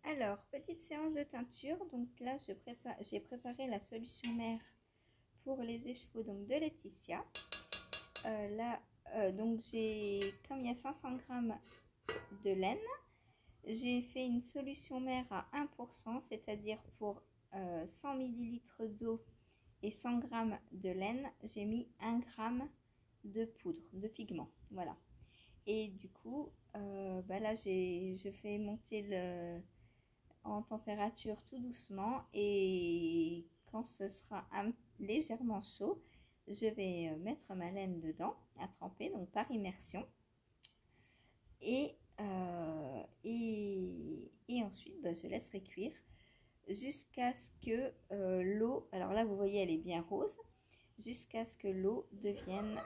Alors, petite séance de teinture. Donc là, j'ai préparé la solution mère pour les écheveaux donc de Laetitia. Donc comme il y a 500 g de laine, j'ai fait une solution mère à 1%, c'est-à-dire pour 100 ml d'eau et 100 g de laine, j'ai mis 1 g de poudre de pigment. Voilà. Et du coup, là, je fais monter en température tout doucement, et quand ce sera légèrement chaud, je vais mettre ma laine dedans à tremper, donc par immersion. Et ensuite, je laisserai cuire jusqu'à ce que l'eau, alors là vous voyez elle est bien rose, jusqu'à ce que l'eau devienne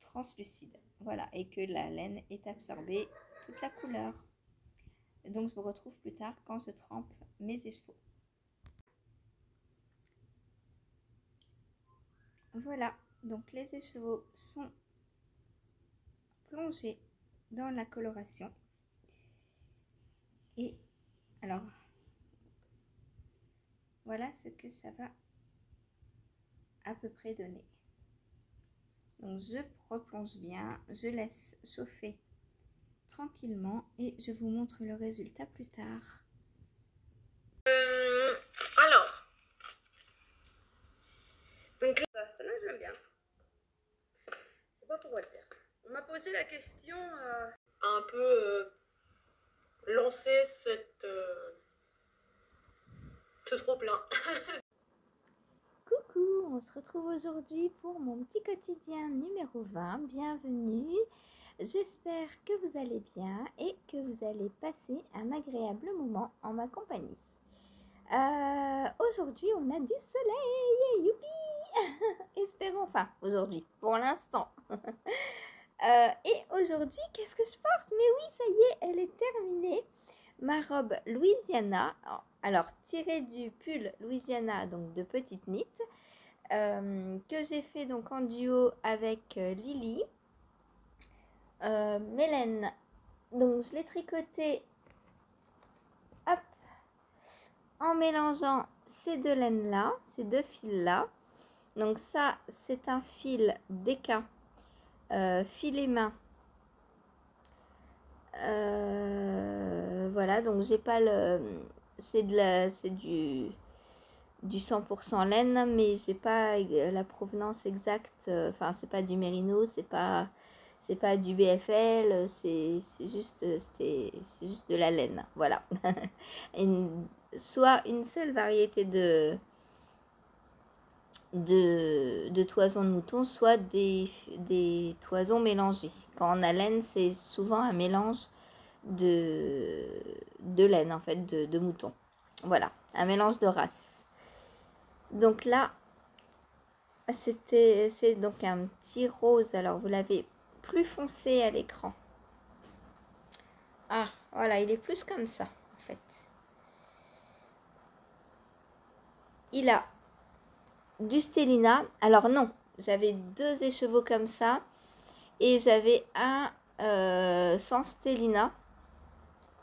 translucide. Voilà, et que la laine ait absorbé toute la couleur. Donc je vous retrouve plus tard quand je trempe mes écheveaux. Voilà, donc les écheveaux sont plongés dans la coloration. Et alors, voilà ce que ça va à peu près donner. Donc je replonge bien, je laisse chauffer tranquillement et je vous montre le résultat plus tard. Alors, donc là, celle-là je l'aime bien. C'est pas pourquoi le dire. On m'a posé la question un peu lancer ce trop plein. Coucou, on se retrouve aujourd'hui pour mon petit quotidien numéro 20. Bienvenue. J'espère que vous allez bien et que vous allez passer un agréable moment en ma compagnie. Aujourd'hui, on a du soleil, youpi. Espérons, enfin, aujourd'hui, pour l'instant. Et aujourd'hui, qu'est-ce que je porte? Mais oui, ça y est, elle est terminée. Ma robe Louisiana, alors tirée du pull Louisiana, donc de petite knit, que j'ai fait donc en duo avec Lily. Mélène, donc je l'ai tricoté hop, en mélangeant ces deux laines là, ces deux fils là. Donc ça c'est un fil Deka filet main. Voilà, donc j'ai pas le, c'est du 100% laine, mais j'ai pas la provenance exacte. Enfin, c'est pas du mérino, c'est pas du BFL, c'est juste de la laine. Voilà. Soit une seule variété de toisons de mouton, soit des toisons mélangées. Quand on a laine, c'est souvent un mélange de laine, en fait, de mouton. Voilà, un mélange de races. Donc là, c'est donc un petit rose. Alors, vous l'avez plus foncé à l'écran. Ah, voilà, il est plus comme ça, en fait. Il a du Stellina. Alors non, j'avais deux écheveaux comme ça. Et j'avais un sans Stellina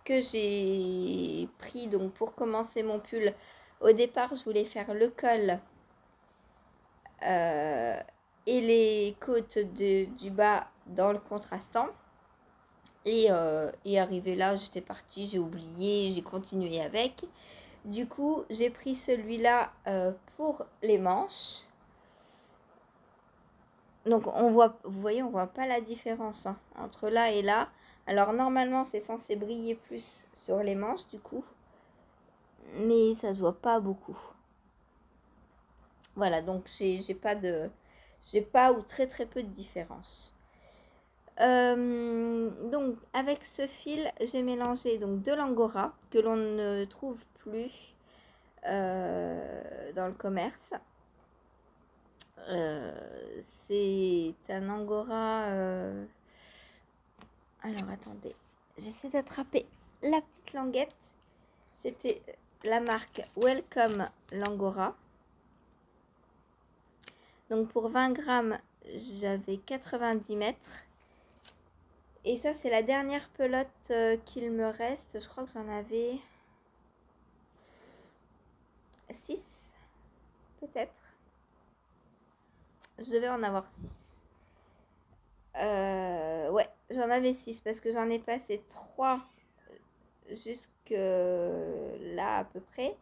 que j'ai pris donc pour commencer mon pull. Au départ, je voulais faire le col et les côtes du bas dans le contrastant. Et arrivé là, j'étais partie, j'ai oublié, j'ai continué avec. Du coup, j'ai pris celui-là pour les manches. Donc on voit, vous voyez, on voit pas la différence hein, entre là et là. Alors normalement c'est censé briller plus sur les manches du coup, mais ça se voit pas beaucoup. Voilà, donc j'ai pas ou très peu de différence. Donc avec ce fil j'ai mélangé donc de l'angora que l'on ne trouve plus dans le commerce. C'est un angora alors attendez, j'essaie d'attraper la petite languette. C'était la marque Welcome Langora. Donc pour 20 grammes, j'avais 90 mètres. Et ça, c'est la dernière pelote qu'il me reste. Je crois que j'en avais 6, peut-être. Je devais en avoir 6. Ouais, j'en avais 6 parce que j'en ai passé 3 jusque là à peu près.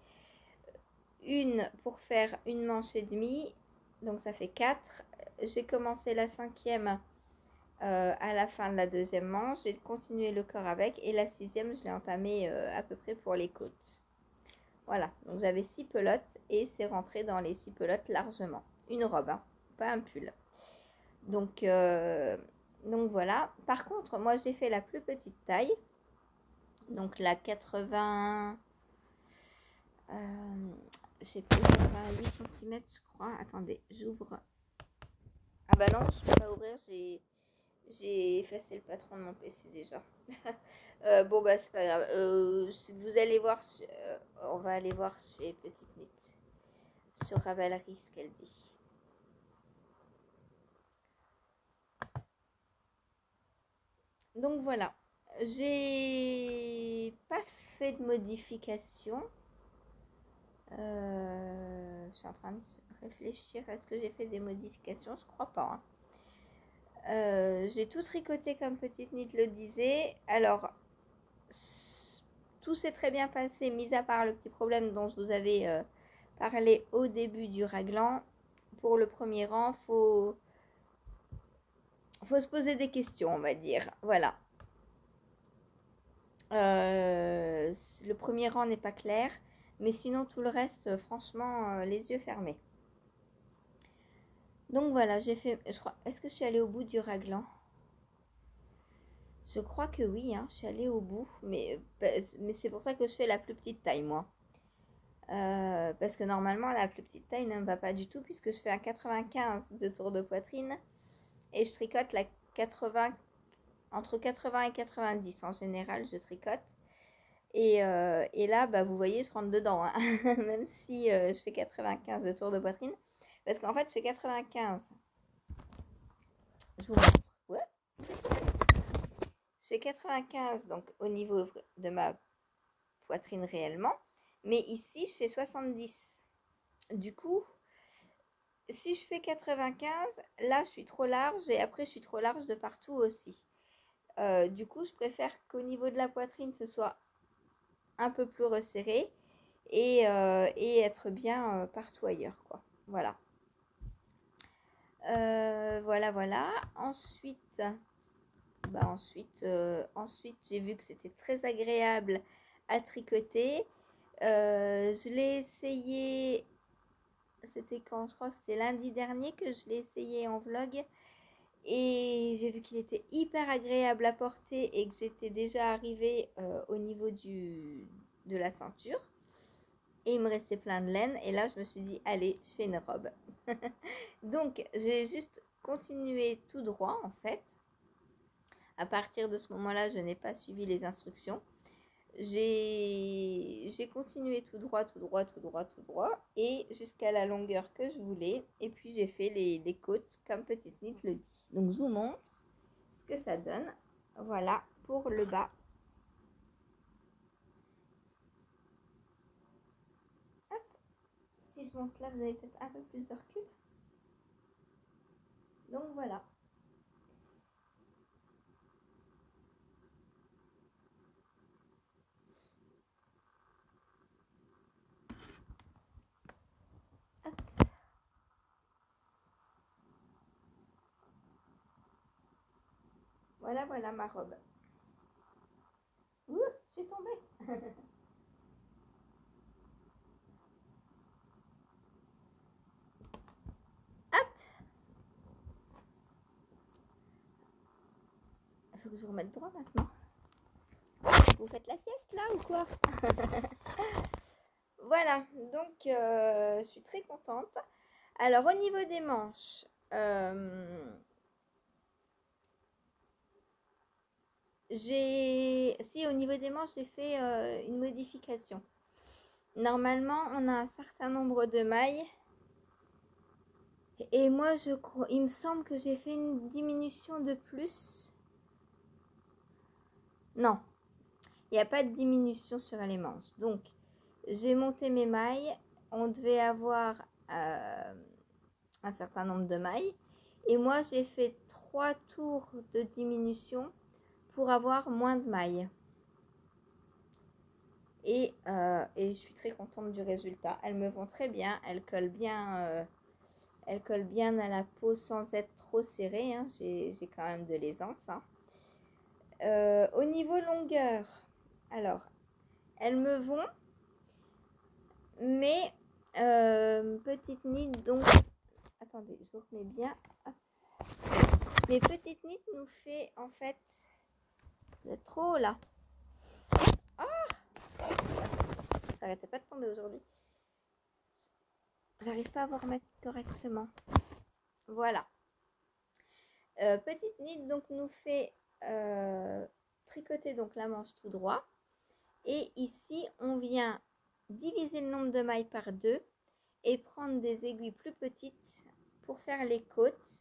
Une pour faire une manche et demie, donc ça fait 4. J'ai commencé la 5e à la fin de la 2e manche. J'ai continué le corps avec, et la 6e, je l'ai entamée à peu près pour les côtes. Voilà, donc j'avais 6 pelotes et c'est rentré dans les 6 pelotes largement. Une robe, hein, pas un pull. Donc voilà. Par contre, moi j'ai fait la plus petite taille. Donc la 80... j'ai pris 88 cm, je crois. Attendez, j'ouvre. Ah bah non, je peux pas ouvrir, j'ai effacé le patron de mon PC déjà. Bon bah c'est pas grave. Vous allez voir, on va aller voir chez Petite Nit sur Ravelry ce qu'elle dit. Donc voilà, j'ai pas fait de modification. Je suis en train de réfléchir, est-ce que j'ai fait des modifications? Je crois pas. J'ai tout tricoté comme Petite Nit le disait. Alors, tout s'est très bien passé, mis à part le petit problème dont je vous avais parlé au début du raglan. Pour le premier rang, faut se poser des questions, on va dire. Voilà. Le premier rang n'est pas clair, mais sinon tout le reste, franchement, les yeux fermés. Donc voilà, j'ai fait, je crois, est-ce que je suis allée au bout du raglan? Je crois que oui, hein, je suis allée au bout, mais c'est pour ça que je fais la plus petite taille, moi. Parce que normalement, la plus petite taille ne me va pas du tout, puisque je fais un 95 de tour de poitrine, et je tricote la 80, entre 80 et 90 en général, je tricote. Et là, bah, vous voyez, je rentre dedans, hein. Même si je fais 95 de tour de poitrine. Parce qu'en fait, je fais 95. Je vous montre. Ouais. Je fais 95 donc au niveau de ma poitrine réellement. Mais ici, je fais 70. Du coup, si je fais 95, là, je suis trop large. Et après, je suis trop large de partout aussi. Du coup, je préfère qu'au niveau de la poitrine, ce soit un peu plus resserré. Et être bien partout ailleurs, quoi. Voilà. Voilà. Ensuite, j'ai vu que c'était très agréable à tricoter. Je l'ai essayé, c'était quand? Je crois que c'était lundi dernier que je l'ai essayé en vlog. Et j'ai vu qu'il était hyper agréable à porter et que j'étais déjà arrivée au niveau de la ceinture. Et il me restait plein de laine. Et là, je me suis dit, allez, je fais une robe. Donc, j'ai juste continué tout droit, en fait. À partir de ce moment-là, je n'ai pas suivi les instructions. J'ai continué tout droit. Et jusqu'à la longueur que je voulais. Et puis, j'ai fait les côtes comme Petite Nit le dit. Donc, je vous montre ce que ça donne. Voilà, pour le bas. Si je monte là, vous avez peut-être un peu plus de recul. Donc voilà. Hop. Voilà ma robe. Ouh, j'ai tombé. Hop. Il faut que je vous remette droit maintenant. Vous faites la sieste là ou quoi? Voilà, donc je suis très contente. Alors au niveau des manches, au niveau des manches, j'ai fait une modification. Normalement, on a un certain nombre de mailles. Et moi, il me semble que j'ai fait une diminution de plus. Non, il n'y a pas de diminution sur les manches. Donc, j'ai monté mes mailles. On devait avoir un certain nombre de mailles. Et moi, j'ai fait 3 tours de diminution pour avoir moins de mailles. Et je suis très contente du résultat. Elles me vont très bien. Elles collent bien à la peau sans être trop serrées. Hein. J'ai quand même de l'aisance. Hein. Au niveau longueur, alors, elles me vont, mais petite nid, donc, attendez, je vous remets bien. Hop. Mais petite nid nous fait, en fait, vous êtes trop haut là. Ah, ça n'arrêtait pas de tomber aujourd'hui. J'arrive pas à vous remettre correctement. Voilà. Petite nid donc nous fait tricoter donc la manche tout droit. Et ici, on vient diviser le nombre de mailles par 2 et prendre des aiguilles plus petites pour faire les côtes.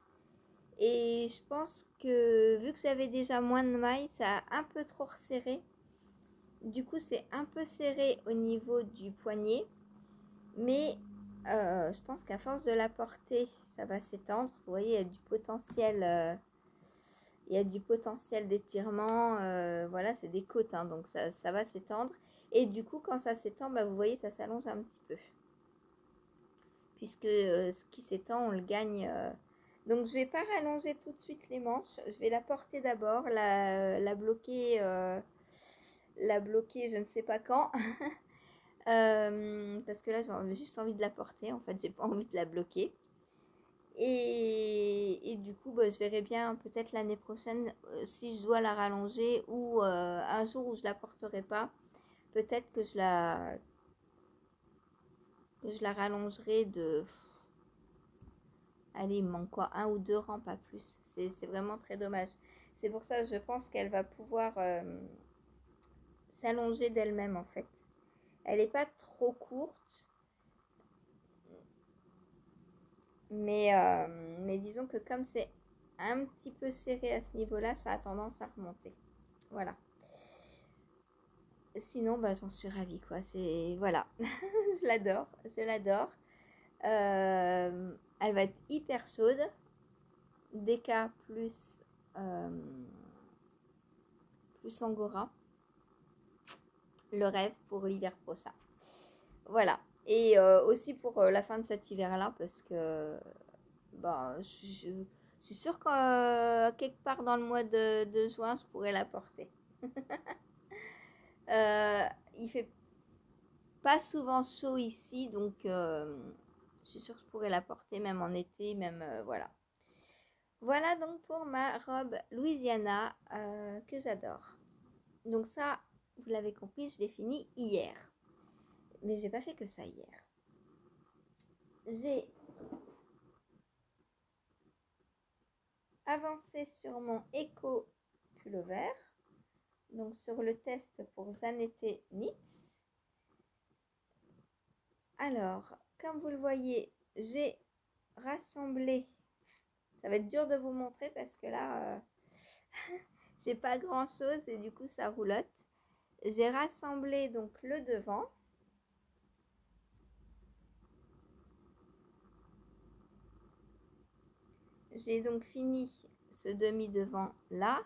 Et je pense que vu que j'avais déjà moins de mailles, ça a un peu trop resserré. Du coup, c'est un peu serré au niveau du poignet. Mais je pense qu'à force de la porter, ça va s'étendre. Vous voyez, il y a du potentiel. Il y a du potentiel d'étirement. Voilà, c'est des côtes, hein, donc ça va s'étendre. Et du coup, quand ça s'étend, bah, vous voyez, ça s'allonge un petit peu. Puisque ce qui s'étend, on le gagne. Donc, je ne vais pas rallonger tout de suite les manches. Je vais la porter d'abord, la bloquer, je ne sais pas quand. Parce que là, j'ai juste envie de la porter. En fait, j'ai pas envie de la bloquer. Et du coup, bah, je verrai bien peut-être l'année prochaine si je dois la rallonger ou un jour où je la porterai pas. Peut-être que je la rallongerai de... Allez, il me manque quoi? 1 ou 2 rangs, pas plus. C'est vraiment très dommage. C'est pour ça que je pense qu'elle va pouvoir s'allonger d'elle-même en fait. Elle n'est pas trop courte. Mais disons que comme c'est un petit peu serré à ce niveau-là, ça a tendance à remonter. Voilà. Sinon, bah, j'en suis ravie, quoi. C'est... Voilà. Je l'adore. Je l'adore. Elle va être hyper chaude. DK plus Angora. Le rêve pour l'hiver prochain. Voilà. Et aussi pour la fin de cet hiver-là, parce que bah, je suis sûre que quelque part dans le mois de juin, je pourrais la porter. Il fait pas souvent chaud ici, donc je suis sûre que je pourrais la porter même en été, même voilà. Voilà donc pour ma robe Louisiana que j'adore. Donc ça, vous l'avez compris, je l'ai fini hier. Mais j'ai pas fait que ça hier. J'ai avancé sur mon Eco Pullover. Donc sur le test pour Zanette Knits. Alors, comme vous le voyez, j'ai rassemblé. Ça va être dur de vous montrer parce que là, c'est pas grand chose et du coup ça roulotte. J'ai rassemblé donc le devant. J'ai donc fini ce demi-devant là.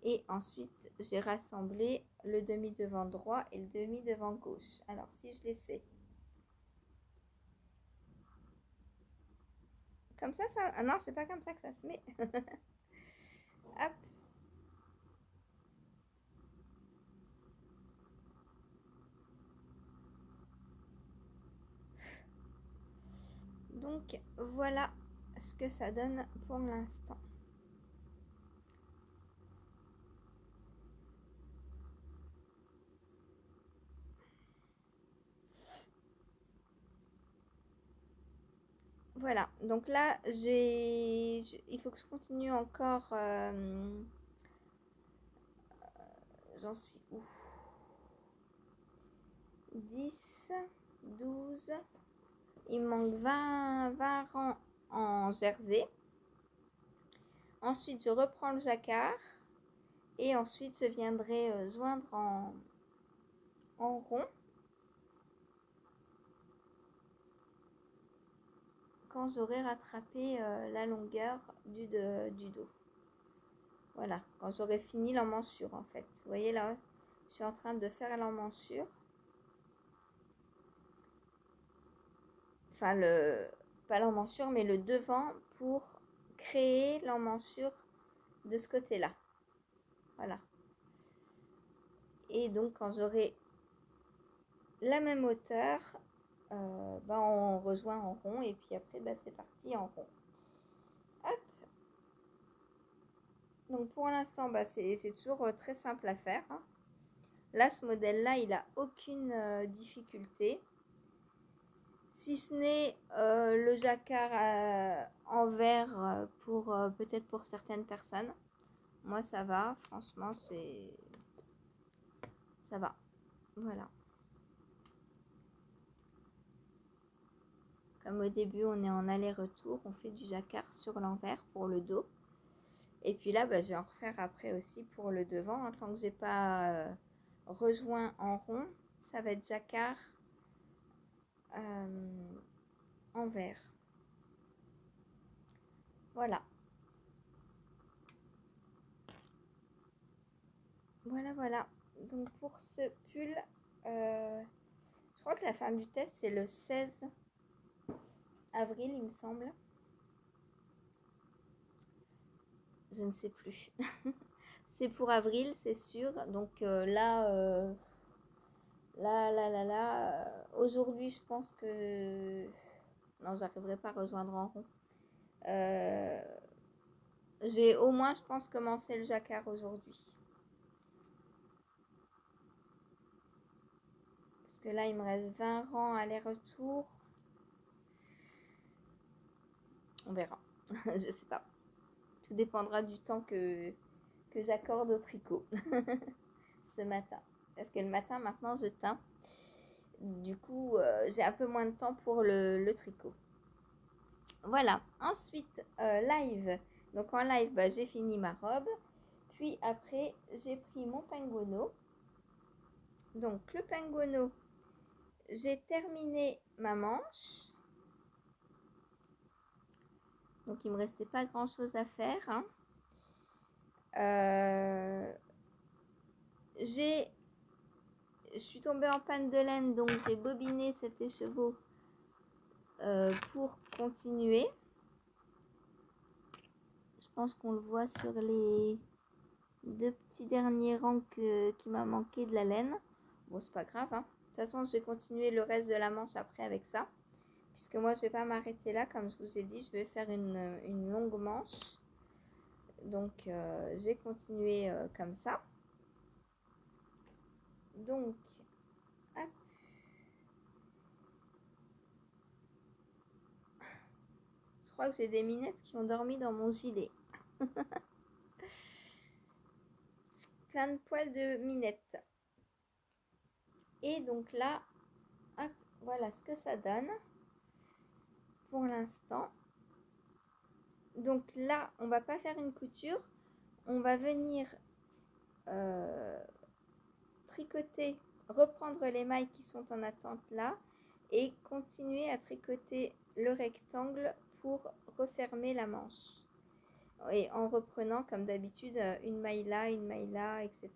Et ensuite, j'ai rassemblé le demi-devant droit et le demi-devant gauche. Alors, si je laissais comme ça... Ah non, c'est pas comme ça que ça se met. Hop. Donc, voilà ce que ça donne pour l'instant. Voilà, donc là, il faut que je continue encore. J'en suis où? 10, 12. Il me manque 20 rangs en jersey. Ensuite, je reprends le jacquard Et ensuite, je viendrai joindre en rond quand j'aurai rattrapé la longueur du dos. Voilà, quand j'aurai fini l'emmanchure en fait. Vous voyez là, je suis en train de faire l'emmanchure. Enfin, pas l'emmanchure, mais le devant pour créer l'emmanchure de ce côté-là. Voilà. Et donc, quand j'aurai la même hauteur, on rejoint en rond et puis après, c'est parti en rond. Hop. Donc, pour l'instant, c'est toujours très simple à faire. Hein. Là, ce modèle-là, il n'a aucune difficulté. Si ce n'est le jacquard en verre pour peut-être pour certaines personnes. Moi, ça va. Franchement, ça va. Voilà. Comme au début, on est en aller-retour. On fait du jacquard sur l'envers pour le dos. Et puis là, je vais en refaire après aussi pour le devant. Hein, tant que j'ai pas rejoint en rond, ça va être jacquard en vert. Voilà. Voilà. Donc pour ce pull, je crois que la fin du test, c'est le 16 avril, il me semble. Je ne sais plus. C'est pour avril, c'est sûr. Donc là, aujourd'hui, je pense que... Non, j'arriverai pas à rejoindre en rond. Je vais au moins, je pense, commencer le jacquard aujourd'hui. Parce que là, il me reste 20 rangs aller-retour. On verra. Je sais pas. Tout dépendra du temps que j'accorde au tricot ce matin. Parce que le matin, maintenant, je teins. Du coup, j'ai un peu moins de temps pour le tricot. Voilà. Ensuite, live. Donc, en live, j'ai fini ma robe. Puis après, j'ai pris mon penguono. Donc, le penguono, j'ai terminé ma manche. Donc, il me restait pas grand chose à faire. Hein. Je suis tombée en panne de laine, donc j'ai bobiné cet écheveau pour continuer. Je pense qu'on le voit sur les 2 petits derniers rangs qui m'a manqué de la laine. Bon, c'est pas grave. Hein. De toute façon, je vais continuer le reste de la manche après avec ça. Puisque moi, je vais pas m'arrêter là. Comme je vous ai dit, je vais faire une longue manche. Donc, je vais continuer comme ça. Donc, hop. Je crois que j'ai des minettes qui ont dormi dans mon gilet. Plein de poils de minettes. Et donc là, hop, voilà ce que ça donne pour l'instant. Donc là, on va pas faire une couture. On va venir tricoter, reprendre les mailles qui sont en attente là et continuer à tricoter le rectangle pour refermer la manche. Et en reprenant comme d'habitude une maille là, etc.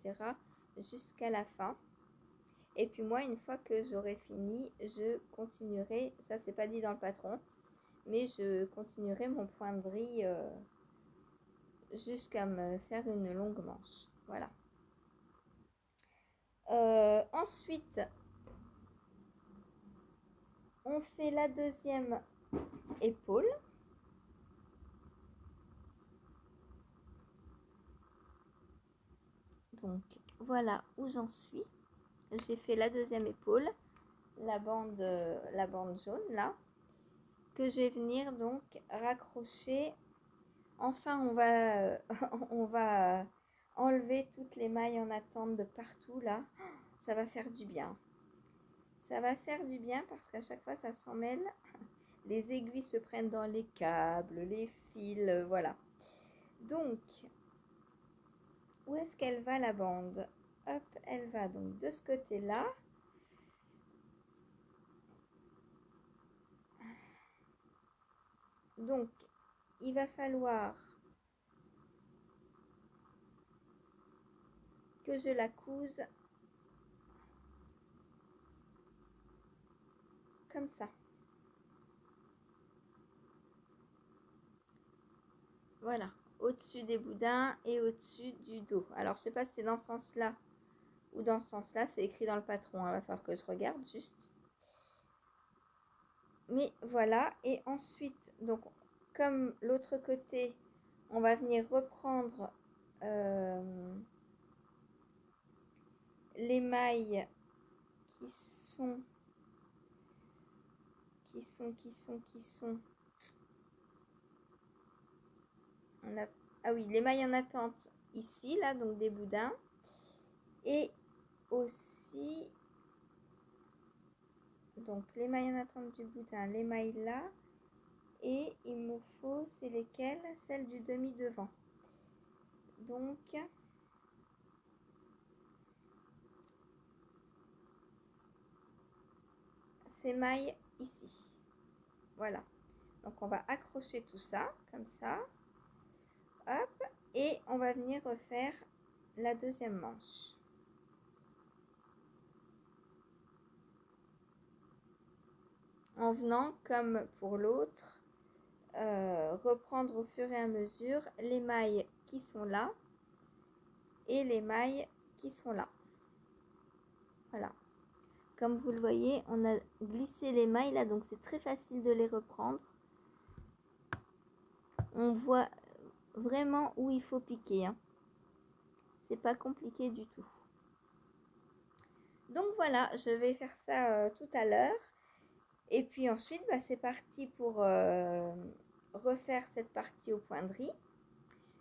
jusqu'à la fin. Et puis moi, une fois que j'aurai fini, je continuerai, ça c'est pas dit dans le patron, mais je continuerai mon point de vrille jusqu'à me faire une longue manche. Voilà. Ensuite, on fait la deuxième épaule. Donc voilà où j'en suis. J'ai fait la deuxième épaule, la bande jaune là, que je vais venir donc raccrocher. Enfin, on va enlever toutes les mailles en attente de partout là. Ça va faire du bien. Ça va faire du bien parce qu'à chaque fois ça s'en mêle. Les aiguilles se prennent dans les câbles, les fils, voilà. Donc, où est-ce qu'elle va la bande? Hop, elle va donc de ce côté-là. Donc, il va falloir que je la couse comme ça. Voilà, au-dessus des boudins et au-dessus du dos. Alors, je sais pas si c'est dans ce sens-là ou dans ce sens-là. C'est écrit dans le patron. Il va falloir que je regarde juste. Mais voilà. Et ensuite, donc, comme l'autre côté, on va venir reprendre les mailles qui sont ah oui, les mailles en attente ici, là, donc des boudins. Et aussi, donc les mailles en attente du boudin, les mailles là. Et il me faut, c'est lesquelles? Celles du demi-devant. Donc, ces mailles ici. Voilà. Donc, on va accrocher tout ça, comme ça. Hop. Et on va venir refaire la deuxième manche. En venant, comme pour l'autre, reprendre au fur et à mesure les mailles qui sont là et les mailles qui sont là. Voilà. Comme vous le voyez, on a glissé les mailles là, donc c'est très facile de les reprendre. On voit vraiment où il faut piquer, hein. C'est pas compliqué du tout. Donc voilà, je vais faire ça tout à l'heure. Et puis ensuite, bah, c'est parti pour refaire cette partie au point de riz.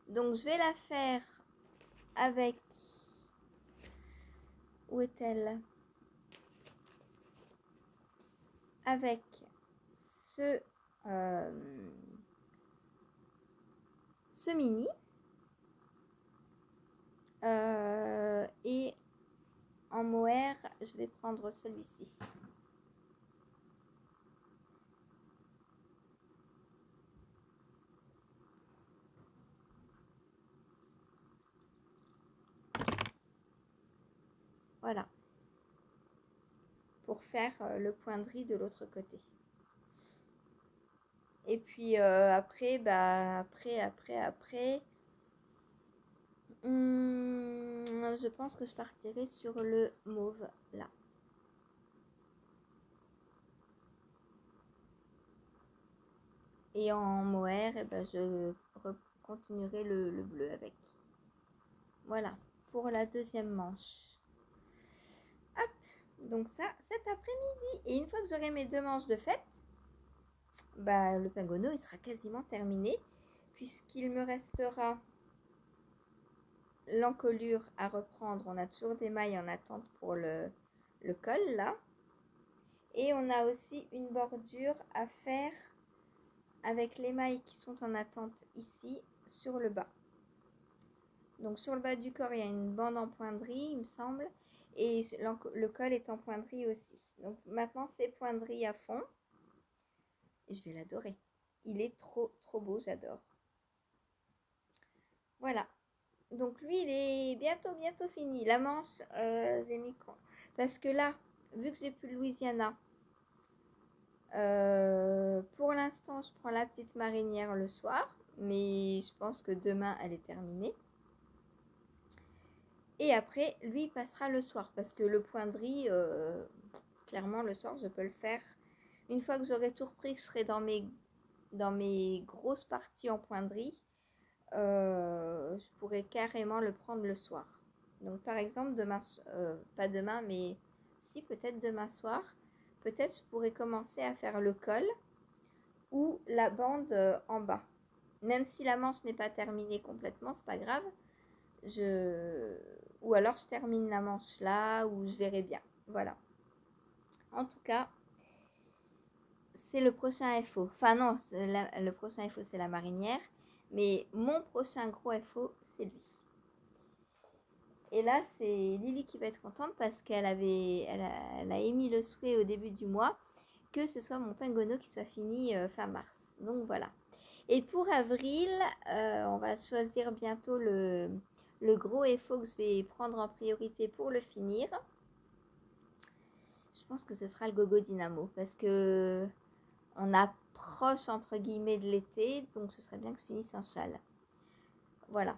Donc je vais la faire avec... Où est-elle? Avec ce mini. Et en mohair, je vais prendre celui-ci. Voilà. Pour faire le point de riz de l'autre côté. Et puis après, bah, après, je pense que je partirai sur le mauve là. Et en mohair, et ben, je continuerai le bleu avec. Voilà, pour la deuxième manche. Hop, donc ça, cet après-midi. Et une fois que j'aurai mes deux manches de fête, bah, le pengono, il sera quasiment terminé. Puisqu'il me restera l'encolure à reprendre. On a toujours des mailles en attente pour le col là. Et on a aussi une bordure à faire avec les mailles qui sont en attente ici sur le bas. Donc sur le bas du corps, il y a une bande en poinderie, il me semble. Et le col est en poinderie aussi. Donc maintenant, c'est poinderie à fond. Et je vais l'adorer. Il est trop beau, j'adore. Voilà. Donc lui, il est bientôt fini. La manche, j'ai mis quand? Parce que là, vu que j'ai plus Louisiana, pour l'instant, je prends la petite marinière le soir. Mais je pense que demain, elle est terminée. Et après, lui, il passera le soir. Parce que le point de riz, clairement, le soir, je peux le faire. Une fois que j'aurai tout repris, que je serai dans mes grosses parties en point de riz, je pourrais carrément le prendre le soir. Donc par exemple, demain, pas demain, mais si, peut-être demain soir, peut-être je pourrais commencer à faire le col ou la bande en bas. Même si la manche n'est pas terminée complètement, c'est pas grave. Ou alors je termine la manche là, ou je verrai bien. Voilà. En tout cas, c'est le prochain FO. Enfin non, le prochain FO c'est la marinière. Mais mon prochain gros FO, c'est lui. Et là, c'est Lily qui va être contente parce qu'elle elle a émis le souhait au début du mois que ce soit mon Pengono qui soit fini fin mars. Donc voilà. Et pour avril, on va choisir bientôt le gros FO que je vais prendre en priorité pour le finir. Je pense que ce sera le Gogo Dynamo parce que on approche entre guillemets de l'été, donc ce serait bien que je finisse un châle. Voilà.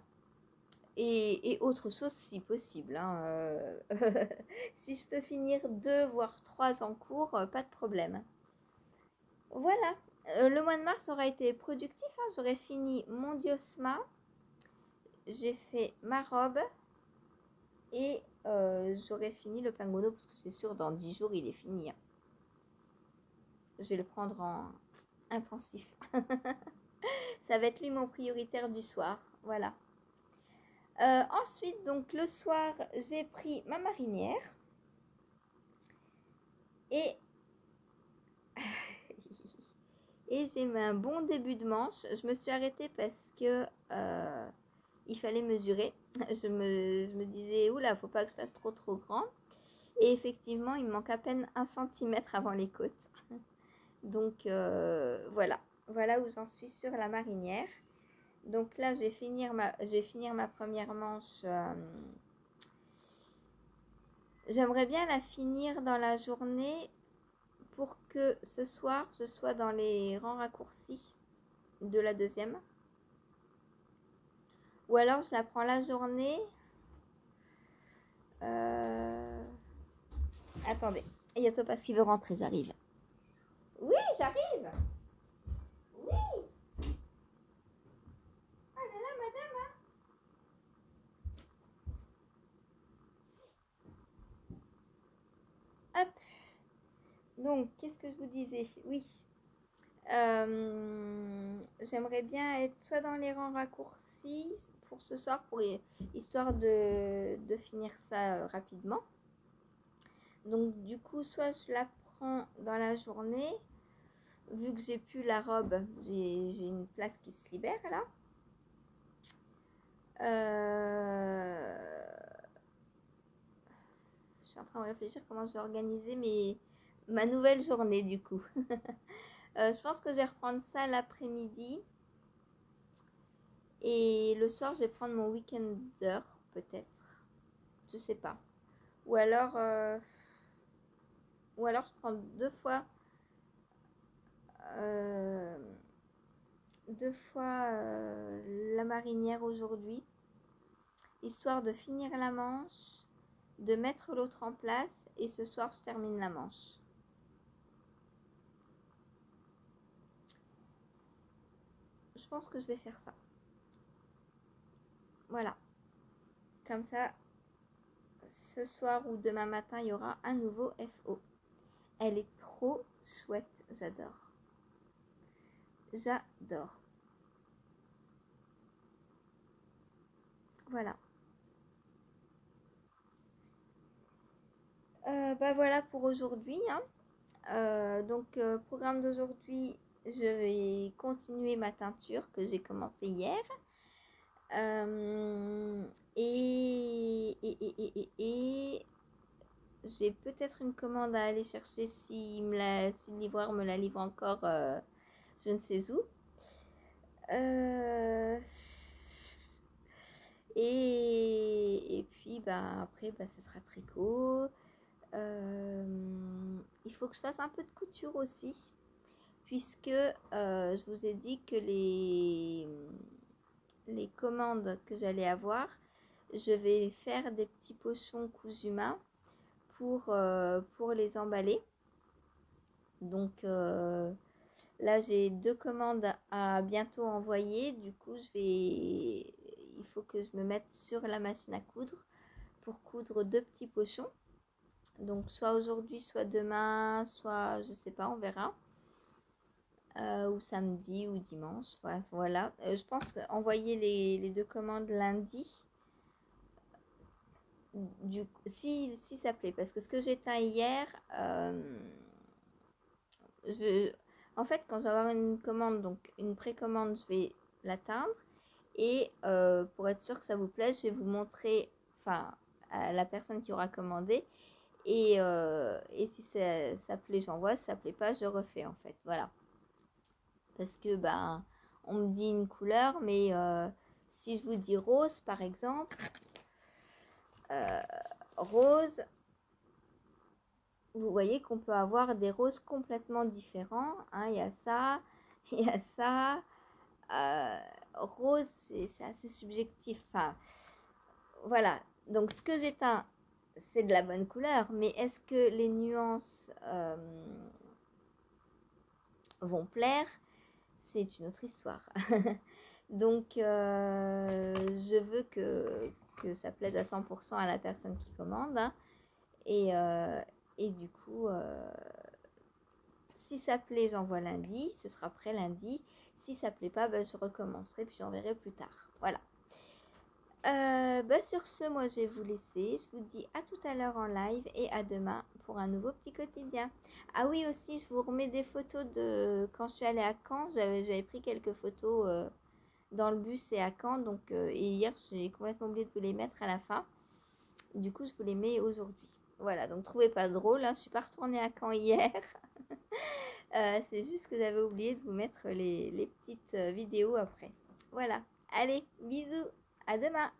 Et autre chose si possible. Hein, si je peux finir 2 voire 3 en cours, pas de problème. Voilà. Le mois de mars aura été productif. Hein, j'aurais fini mon Diosma. J'ai fait ma robe. Et j'aurais fini le Pengono parce que c'est sûr, dans 10 jours, il est fini. Hein. Je vais le prendre en intensif. Ça va être lui mon prioritaire du soir. Voilà. Ensuite, donc le soir, j'ai pris ma marinière. Et j'ai mis un bon début de manche. Je me suis arrêtée parce que il fallait mesurer. Je me disais, oula, faut pas que je fasse trop grand. Et effectivement, il me manque à peine 1 centimètre avant les côtes. Donc voilà. Voilà où j'en suis sur la marinière. Donc là, je vais finir ma première manche. J'aimerais bien la finir dans la journée pour que ce soir, je sois dans les rangs raccourcis de la deuxième. Ou alors, je la prends la journée. Attendez, il y a Topaz qui veut rentrer, j'arrive. Oui, j'arrive. Oui. Ah là là, madame. Hop. Donc, qu'est-ce que je vous disais? Oui. J'aimerais bien être soit dans les rangs raccourcis pour ce soir, histoire de finir ça rapidement. Donc, du coup, soit je la prends dans la journée. Vu que j'ai plus la robe, j'ai une place qui se libère là. Je suis en train de réfléchir comment je vais organiser ma nouvelle journée du coup. Je pense que je vais reprendre ça l'après-midi. Et le soir, je vais prendre mon week-end d'heure, peut-être. Je sais pas. Ou alors je prends 2 fois la marinière aujourd'hui, histoire de finir la manche, de mettre l'autre en place, et ce soir je termine la manche. Je pense que je vais faire ça. Voilà. Comme ça, ce soir ou demain matin, il y aura un nouveau FO. Elle est trop chouette, j'adore. J'adore. Voilà. Bah voilà pour aujourd'hui. Hein. Donc, programme d'aujourd'hui, je vais continuer ma teinture que j'ai commencé hier. Et j'ai peut-être une commande à aller chercher si le livreur me la livre encore, je ne sais où. Et puis après, ce sera tricot. Il faut que je fasse un peu de couture aussi, puisque je vous ai dit que les commandes que j'allais avoir, je vais faire des petits pochons cousu main pour les emballer. Donc là, j'ai 2 commandes à bientôt envoyer. Du coup, il faut que je me mette sur la machine à coudre pour coudre 2 petits pochons. Donc soit aujourd'hui, soit demain, soit je sais pas, on verra. Ou samedi ou dimanche. Bref, voilà. Je pense envoyer les 2 commandes lundi. Si ça plaît. Parce que ce que j'ai teint hier, en fait, quand je vais avoir une commande, donc une précommande, je vais la teindre. Et pour être sûr que ça vous plaise, je vais vous montrer, enfin, à la personne qui aura commandé. Et si ça plaît, j'envoie. Si ça plaît pas, je refais en fait. Voilà. Parce que ben, on me dit une couleur, mais si je vous dis rose par exemple, rose, vous voyez qu'on peut avoir des roses complètement différents. Hein. Il y a ça, il y a ça. Rose, c'est assez subjectif. Enfin, voilà. Donc, ce que j'éteins, c'est de la bonne couleur. Mais est-ce que les nuances vont plaire? C'est une autre histoire. Donc, je veux que ça plaise à 100% à la personne qui commande. Hein. Et du coup, si ça plaît, j'envoie lundi. Ce sera prêt lundi. Si ça plaît pas, ben, je recommencerai puis j'enverrai plus tard. Voilà. Sur ce, moi, je vais vous laisser. Je vous dis à tout à l'heure en live et à demain pour un nouveau petit quotidien. Ah oui, aussi, je vous remets des photos de quand je suis allée à Caen. J'avais pris quelques photos dans le bus et à Caen. Donc, et hier, j'ai complètement oublié de vous les mettre à la fin. Du coup, je vous les mets aujourd'hui. Voilà, donc trouvez pas drôle. Hein, je suis pas retournée à Caen hier. C'est juste que j'avais oublié de vous mettre les petites vidéos après. Voilà. Allez, bisous. À demain.